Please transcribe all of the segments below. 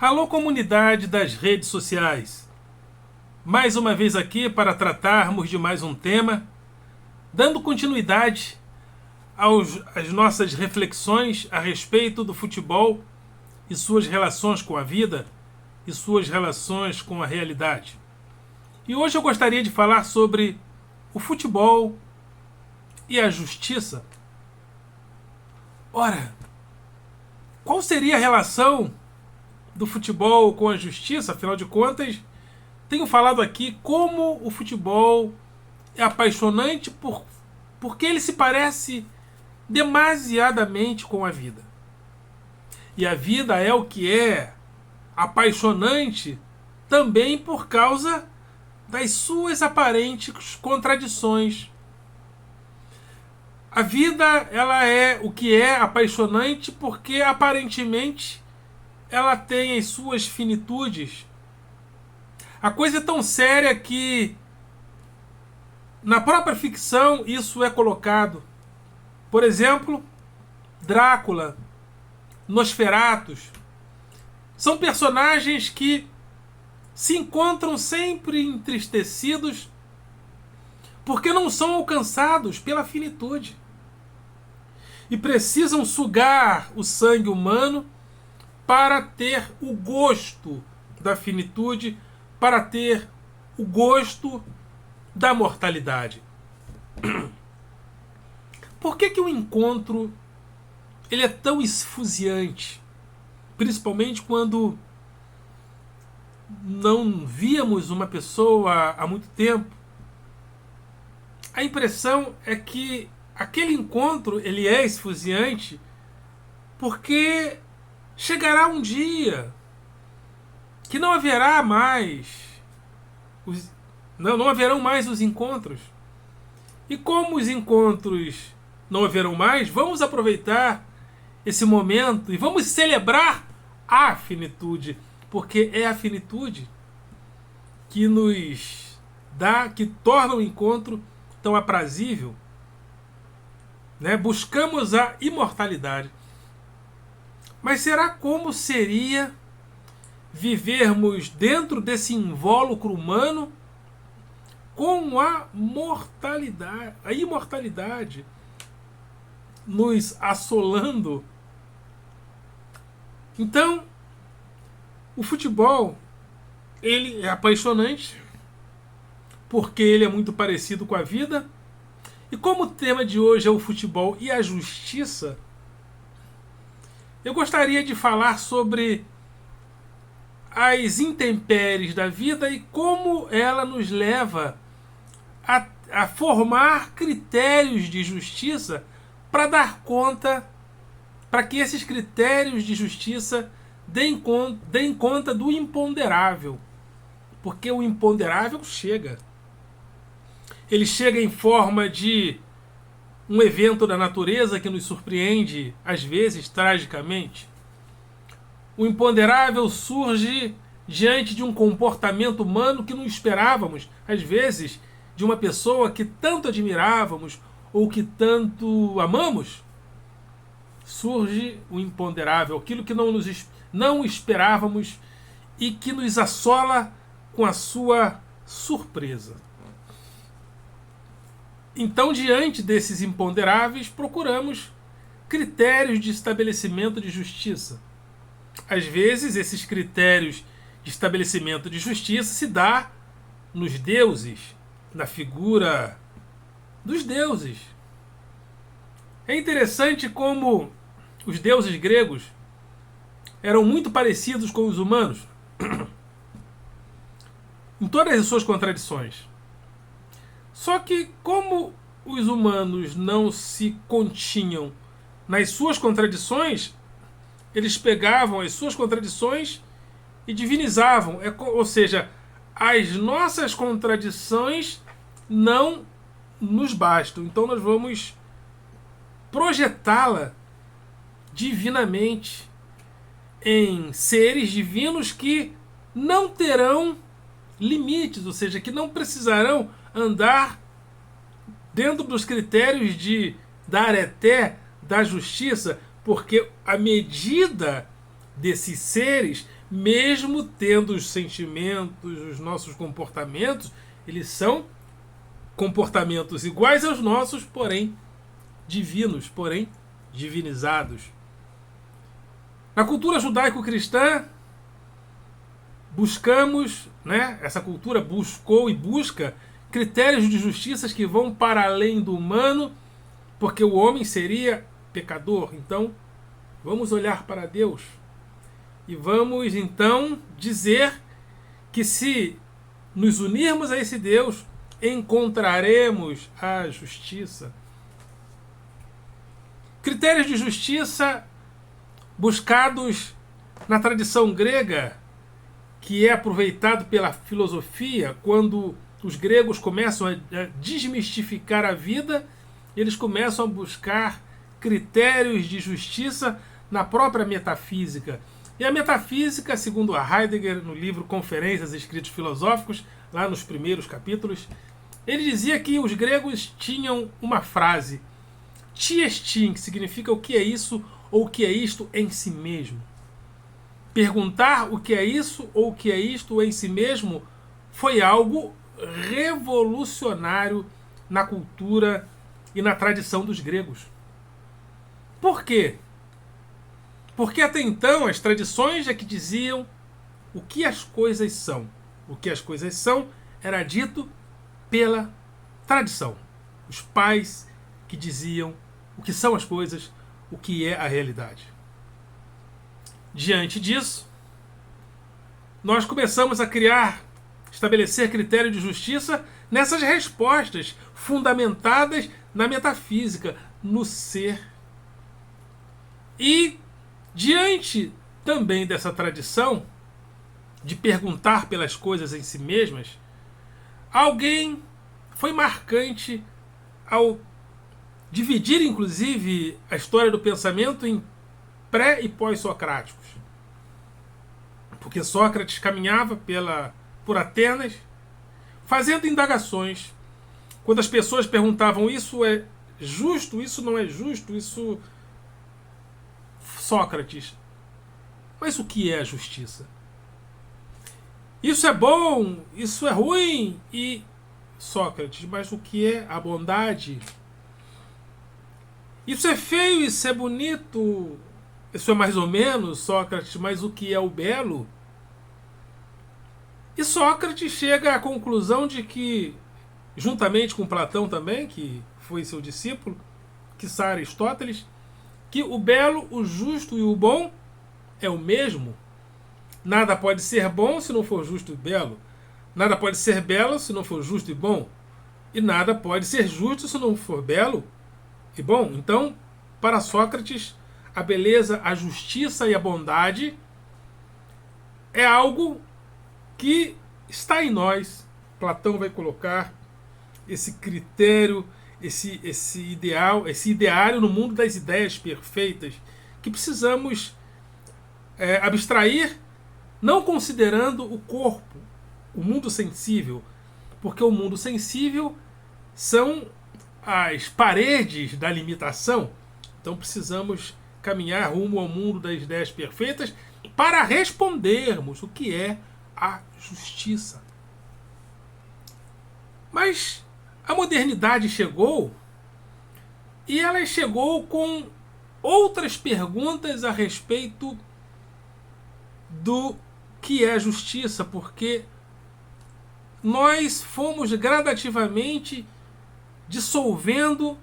Alô, comunidade das redes sociais! Mais uma vez aqui para tratarmos de mais um tema, dando continuidade às nossas reflexões a respeito do futebol e suas relações com a vida e suas relações com a realidade. E hoje eu gostaria de falar sobre o futebol e a justiça. Ora, qual seria a relação do futebol com a justiça? Afinal de contas, tenho falado aqui como o futebol é apaixonante porque ele se parece demasiadamente com a vida. E a vida é o que é apaixonante também por causa das suas aparentes contradições. A vida, ela é o que é apaixonante porque aparentemente ela tem as suas finitudes. A coisa é tão séria que na própria ficção isso é colocado. Por exemplo, Drácula, Nosferatus, são personagens que se encontram sempre entristecidos porque não são alcançados pela finitude e precisam sugar o sangue humano para ter o gosto da finitude, para ter o gosto da mortalidade. Por que o encontro ele é tão esfuziante? Principalmente quando não víamos uma pessoa há muito tempo. A impressão é que aquele encontro ele é esfuziante porque chegará um dia que não haverá mais não haverão mais os encontros. E como os encontros não haverão mais, vamos aproveitar esse momento e vamos celebrar a finitude, porque é a finitude que nos dá, que torna o encontro tão aprazível, né? Buscamos a imortalidade. Mas será como seria vivermos dentro desse invólucro humano com a mortalidade, a imortalidade nos assolando? Então, o futebol ele é apaixonante porque ele é muito parecido com a vida. E como o tema de hoje é o futebol e a justiça, eu gostaria de falar sobre as intempéries da vida e como ela nos leva a formar critérios de justiça para dar conta, para que esses critérios de justiça deem conta do imponderável. Porque o imponderável chega. Ele chega em forma de um evento da natureza que nos surpreende, às vezes, tragicamente. O imponderável surge diante de um comportamento humano que não esperávamos, às vezes, de uma pessoa que tanto admirávamos ou que tanto amamos. Surge o imponderável, aquilo que não esperávamos e que nos assola com a sua surpresa. Então, diante desses imponderáveis, procuramos critérios de estabelecimento de justiça. Às vezes, esses critérios de estabelecimento de justiça se dá nos deuses, na figura dos deuses. É interessante como os deuses gregos eram muito parecidos com os humanos, em todas as suas contradições. Só que, como os humanos não se continham nas suas contradições, eles pegavam as suas contradições e divinizavam. Ou seja, as nossas contradições não nos bastam. Então nós vamos projetá-la divinamente em seres divinos que não terão limites, ou seja, que não precisarão andar dentro dos critérios da areté, da justiça, porque a medida desses seres, mesmo tendo os sentimentos, os nossos comportamentos, eles são comportamentos iguais aos nossos, porém divinos, porém divinizados. Na cultura judaico-cristã, buscamos, essa cultura buscou e busca critérios de justiça que vão para além do humano, porque o homem seria pecador. Então, vamos olhar para Deus e vamos então dizer que se nos unirmos a esse Deus, encontraremos a justiça. Critérios de justiça buscados na tradição grega, que é aproveitado pela filosofia, quando os gregos começam a desmistificar a vida, eles começam a buscar critérios de justiça na própria metafísica. E a metafísica, segundo a Heidegger, no livro Conferências e Escritos Filosóficos, lá nos primeiros capítulos, ele dizia que os gregos tinham uma frase, tiestin, que significa o que é isso ou o que é isto em si mesmo. Perguntar o que é isso ou o que é isto em si mesmo foi algo revolucionário na cultura e na tradição dos gregos. Por quê? Porque até então as tradições é que diziam o que as coisas são. O que as coisas são era dito pela tradição. Os pais que diziam o que são as coisas, o que é a realidade. Diante disso, nós começamos a estabelecer critérios de justiça nessas respostas fundamentadas na metafísica, no ser. E, diante também dessa tradição de perguntar pelas coisas em si mesmas, alguém foi marcante ao dividir, inclusive, a história do pensamento em pré- e pós-socráticos. Porque Sócrates caminhava por Atenas, fazendo indagações. Quando as pessoas perguntavam isso é justo, isso não é justo, isso... Sócrates, mas o que é a justiça? Isso é bom, isso é ruim, e Sócrates, mas o que é a bondade? Isso é feio, isso é bonito, isso é mais ou menos, Sócrates, mas o que é o belo? E Sócrates chega à conclusão de que, juntamente com Platão também, que foi seu discípulo, quiçá Aristóteles, que o belo, o justo e o bom é o mesmo. Nada pode ser bom se não for justo e belo. Nada pode ser belo se não for justo e bom. E nada pode ser justo se não for belo e bom. Então, para Sócrates, a beleza, a justiça e a bondade é algo que está em nós. Platão vai colocar esse critério, esse ideal, esse ideário no mundo das ideias perfeitas que precisamos abstrair, não considerando o corpo, o mundo sensível, porque o mundo sensível são as paredes da limitação. Então precisamos caminhar rumo ao mundo das ideias perfeitas para respondermos o que é a justiça. Mas a modernidade chegou e ela chegou com outras perguntas a respeito do que é justiça, porque nós fomos gradativamente dissolvendo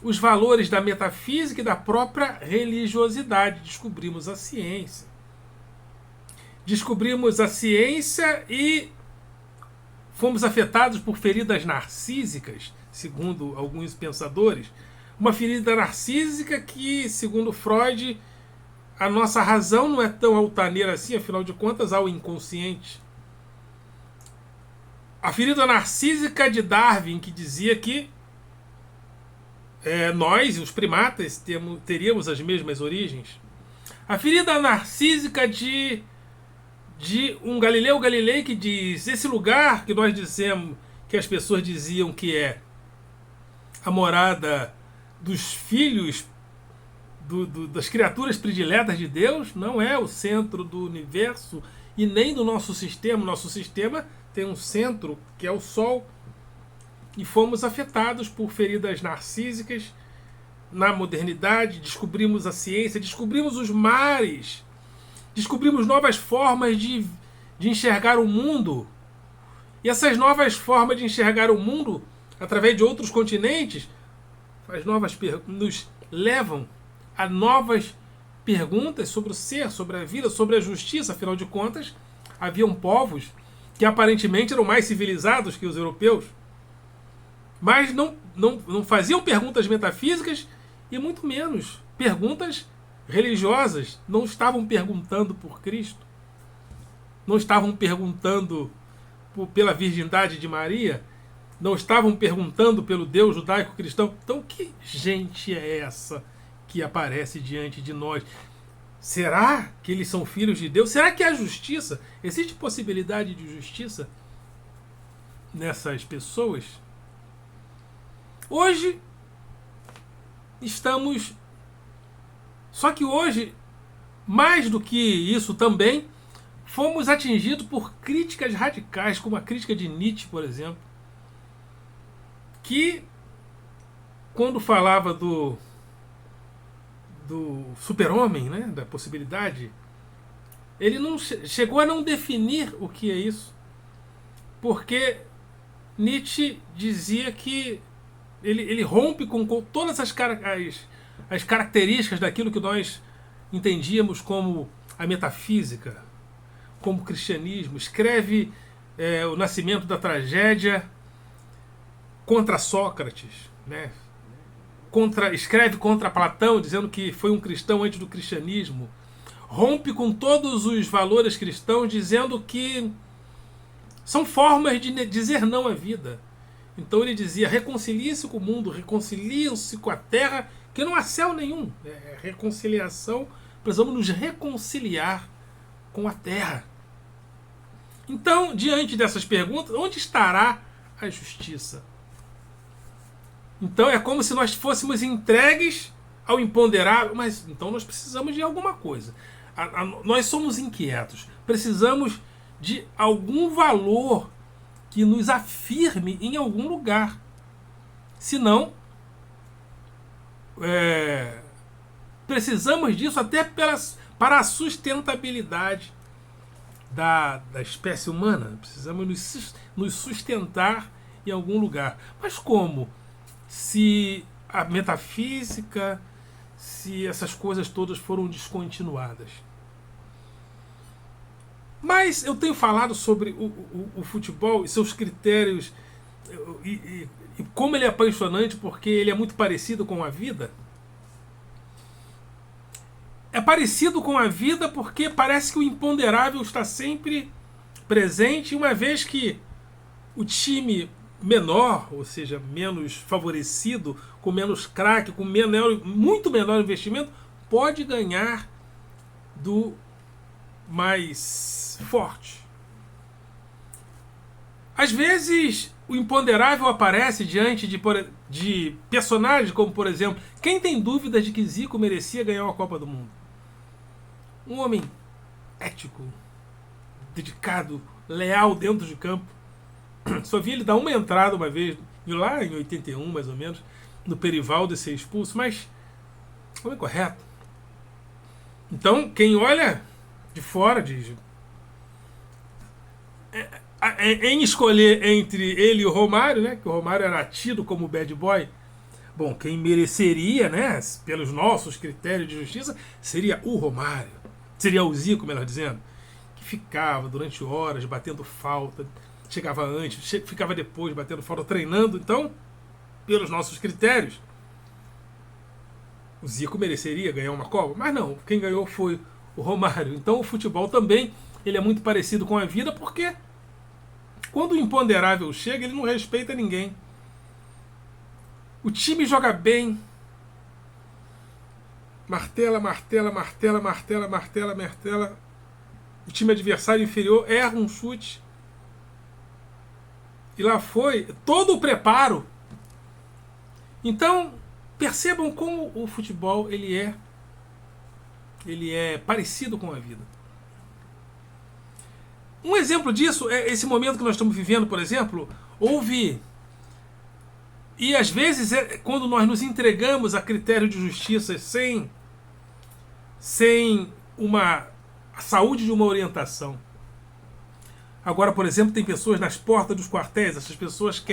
os valores da metafísica e da própria religiosidade. Descobrimos a ciência. Descobrimos a ciência e fomos afetados por feridas narcísicas, segundo alguns pensadores. Uma ferida narcísica que, segundo Freud, a nossa razão não é tão altaneira assim, afinal de contas, há o inconsciente. A ferida narcísica de Darwin, que dizia que nós, os primatas, teríamos as mesmas origens. A ferida narcísica de um Galileu Galilei, que diz: esse lugar que nós dizemos, que as pessoas diziam que é a morada dos filhos das criaturas prediletas de Deus, não é o centro do universo e nem do nosso sistema. Nosso sistema tem um centro que é o Sol, e fomos afetados por feridas narcísicas na modernidade. Descobrimos a ciência, descobrimos os mares, descobrimos novas formas de enxergar o mundo. E essas novas formas de enxergar o mundo através de outros continentes nos levam a novas perguntas sobre o ser, sobre a vida, sobre a justiça. Afinal de contas, haviam povos que aparentemente eram mais civilizados que os europeus, mas não faziam perguntas metafísicas e muito menos perguntas religiosas. Não estavam perguntando por Cristo, não estavam perguntando pela virgindade de Maria, não estavam perguntando pelo Deus judaico-cristão. Então, que gente é essa que aparece diante de nós? Será que eles são filhos de Deus? Será que há justiça? Existe possibilidade de justiça nessas pessoas? Hoje estamos... Só que hoje, mais do que isso também, fomos atingidos por críticas radicais, como a crítica de Nietzsche, por exemplo, que, quando falava do super-homem, né, da possibilidade, ele não chegou a não definir o que é isso, porque Nietzsche dizia que ele rompe com todas as características daquilo que nós entendíamos como a metafísica, como o cristianismo. Escreve o nascimento da tragédia contra Sócrates, né? Escreve contra Platão, dizendo que foi um cristão antes do cristianismo. Rompe com todos os valores cristãos, dizendo que são formas de dizer não à vida. Então ele dizia: reconcilie-se com o mundo, reconciliem-se com a terra, que não há céu nenhum. É reconciliação, precisamos nos reconciliar com a terra. Então, diante dessas perguntas, onde estará a justiça? Então é como se nós fôssemos entregues ao imponderável, mas então nós precisamos de alguma coisa. Nós somos inquietos, precisamos de algum valor que nos afirme em algum lugar. Senão, precisamos disso até para a sustentabilidade da espécie humana. Precisamos nos sustentar em algum lugar. Mas como? Se a metafísica, se essas coisas todas foram descontinuadas. Mas eu tenho falado sobre o futebol e seus critérios e como ele é apaixonante, porque ele é muito parecido com a vida. É parecido com a vida porque parece que o imponderável está sempre presente, uma vez que o time menor, ou seja, menos favorecido, com menos craque, com muito menor investimento, pode ganhar do mais forte. Às vezes o imponderável aparece diante de personagens como, por exemplo, quem tem dúvidas de que Zico merecia ganhar a Copa do Mundo? Um homem ético, dedicado, leal dentro de campo. Só vi ele dar uma entrada uma vez, lá em 81 mais ou menos, no Perivaldo, ser expulso, mas homem correto. Então, quem olha de fora diz: em escolher entre ele e o Romário, né, que o Romário era tido como bad boy, bom, quem mereceria, né, pelos nossos critérios de justiça, seria o Romário, seria o Zico, melhor dizendo, que ficava durante horas batendo falta, chegava antes, ficava depois batendo falta, treinando. Então, pelos nossos critérios, o Zico mereceria ganhar uma Copa, mas não, quem ganhou foi o Romário. Então o futebol também ele é muito parecido com a vida, porque quando o imponderável chega, ele não respeita ninguém. O time joga bem, martela, martela, martela, martela, martela, martela. O time adversário inferior erra um chute. E lá foi todo o preparo. Então, percebam como o futebol ele é Ele é parecido com a vida. Um exemplo disso é esse momento que nós estamos vivendo, por exemplo. Houve... E às vezes, quando nós nos entregamos a critério de justiça sem a saúde de uma orientação. Agora, por exemplo, tem pessoas nas portas dos quartéis. Essas pessoas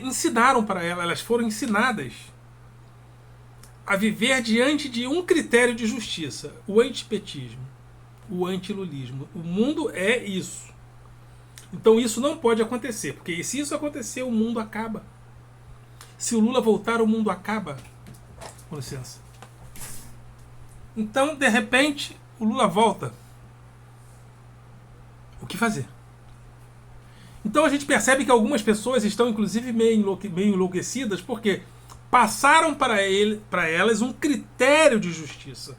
ensinaram para elas foram ensinadas a viver diante de um critério de justiça: o antipetismo, o antilulismo. O mundo é isso. Então isso não pode acontecer, porque se isso acontecer, o mundo acaba. Se o Lula voltar, o mundo acaba. Com licença. Então, de repente, o Lula volta. O que fazer? Então a gente percebe que algumas pessoas estão, inclusive, meio enlouquecidas, porque passaram para elas um critério de justiça.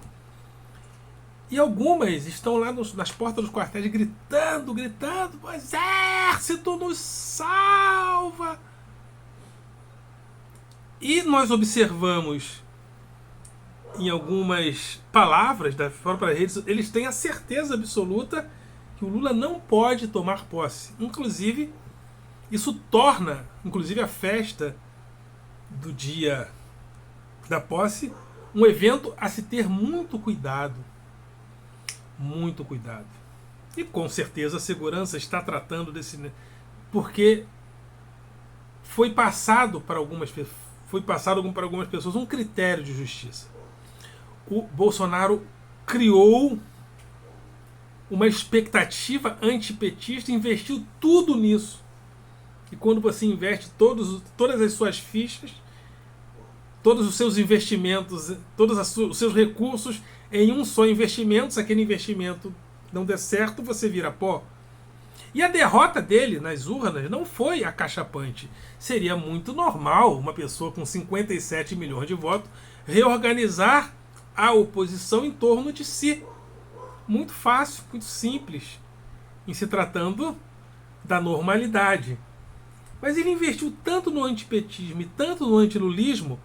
E algumas estão lá nas portas dos quartéis gritando: o exército nos salva! E nós observamos em algumas palavras das próprias redes, eles têm a certeza absoluta que o Lula não pode tomar posse. Inclusive, isso torna, a festa do dia da posse um evento a se ter muito cuidado. Muito cuidado. E com certeza a segurança está tratando desse... Porque foi passado para algumas pessoas um critério de justiça. O Bolsonaro criou uma expectativa antipetista, investiu tudo nisso. E quando você investe todas as suas fichas, todos os seus investimentos, todos os seus recursos em um só investimento, se aquele investimento não der certo, você vira pó. E a derrota dele nas urnas não foi acachapante. Seria muito normal uma pessoa com 57 milhões de votos reorganizar a oposição em torno de si. Muito fácil, muito simples, em se tratando da normalidade. Mas ele investiu tanto no antipetismo e tanto no antilulismo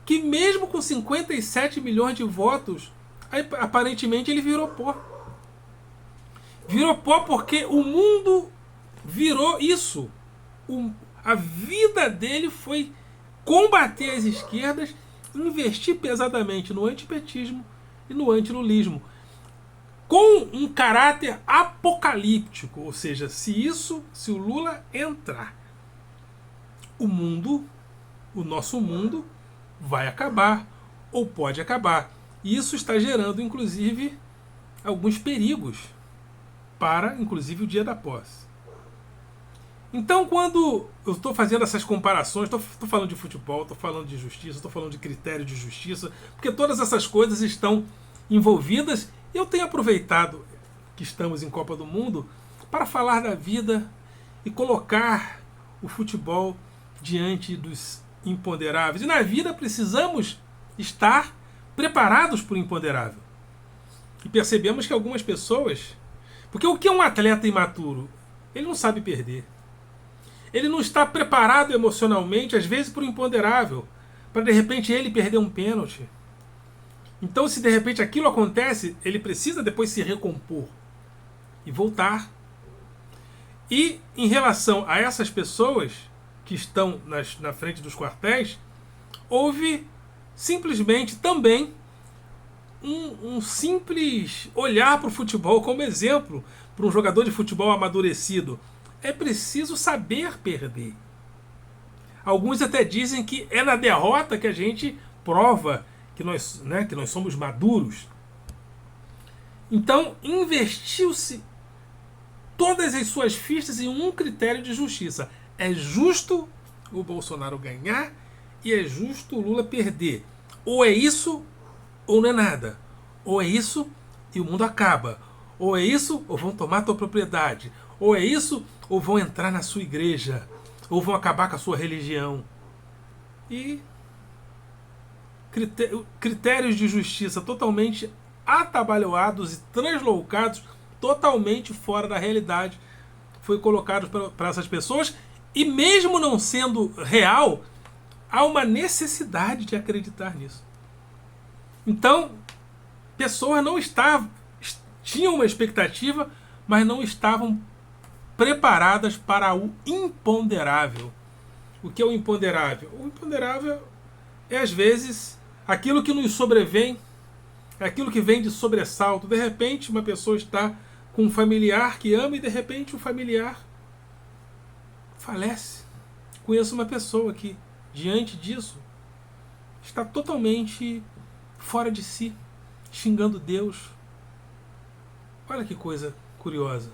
que mesmo com 57 milhões de votos, aparentemente ele virou pó. Virou pó porque o mundo virou isso. A vida dele foi combater as esquerdas, investir pesadamente no antipetismo e no antilulismo, com um caráter apocalíptico. Ou seja, se o Lula entrar, o nosso mundo vai acabar, ou pode acabar. E isso está gerando, inclusive, alguns perigos para, inclusive, o dia da posse. Então, quando eu estou fazendo essas comparações, estou falando de futebol, estou falando de justiça, estou falando de critério de justiça, porque todas essas coisas estão envolvidas. E eu tenho aproveitado que estamos em Copa do Mundo para falar da vida e colocar o futebol diante dos imponderáveis. E na vida precisamos estar preparados para o imponderável. E percebemos que algumas pessoas... Porque o que é um atleta imaturo? Ele não sabe perder. Ele não está preparado emocionalmente, às vezes, para o imponderável, para de repente ele perder um pênalti. Então, se de repente aquilo acontece, ele precisa depois se recompor e voltar. E em relação a essas pessoas que estão na frente dos quartéis, houve simplesmente também um simples olhar para o futebol como exemplo para um jogador de futebol amadurecido. É preciso saber perder. Alguns até dizem que é na derrota que a gente prova que nós somos maduros. Então, investiu-se todas as suas fichas em um critério de justiça. É justo o Bolsonaro ganhar e é justo o Lula perder. Ou é isso ou não é nada. Ou é isso e o mundo acaba. Ou é isso ou vão tomar a tua propriedade. Ou é isso ou vão entrar na sua igreja. Ou vão acabar com a sua religião. E critérios de justiça totalmente atabalhoados e translocados, totalmente fora da realidade, foi colocado para essas pessoas. E mesmo não sendo real, há uma necessidade de acreditar nisso. Então, pessoas não estavam, tinham uma expectativa, mas não estavam preparadas para o imponderável. O que é o imponderável? O imponderável é, às vezes, aquilo que nos sobrevém, é aquilo que vem de sobressalto. De repente, uma pessoa está com um familiar que ama e, de repente, o familiar falece. Conheço uma pessoa que, diante disso, está totalmente fora de si, xingando Deus. Olha que coisa curiosa.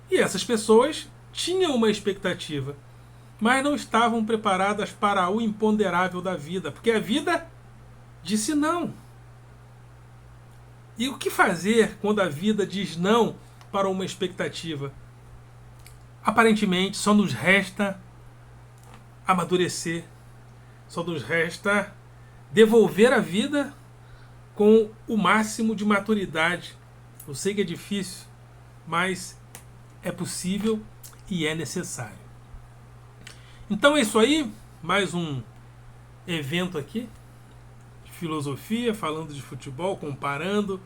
E essas pessoas tinham uma expectativa, mas não estavam preparadas para o imponderável da vida, porque a vida disse não. E o que fazer quando a vida diz não para uma expectativa? Aparentemente, só nos resta amadurecer, só nos resta devolver a vida com o máximo de maturidade. Eu sei que é difícil, mas é possível e é necessário. Então é isso aí, mais um evento aqui de filosofia, falando de futebol, comparando.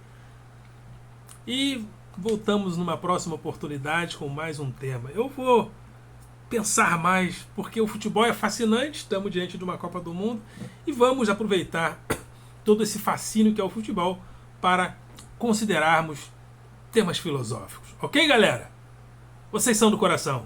E voltamos numa próxima oportunidade com mais um tema. Eu vou pensar mais, porque o futebol é fascinante, estamos diante de uma Copa do Mundo e vamos aproveitar todo esse fascínio que é o futebol para considerarmos temas filosóficos. Ok, galera? Vocês são do coração.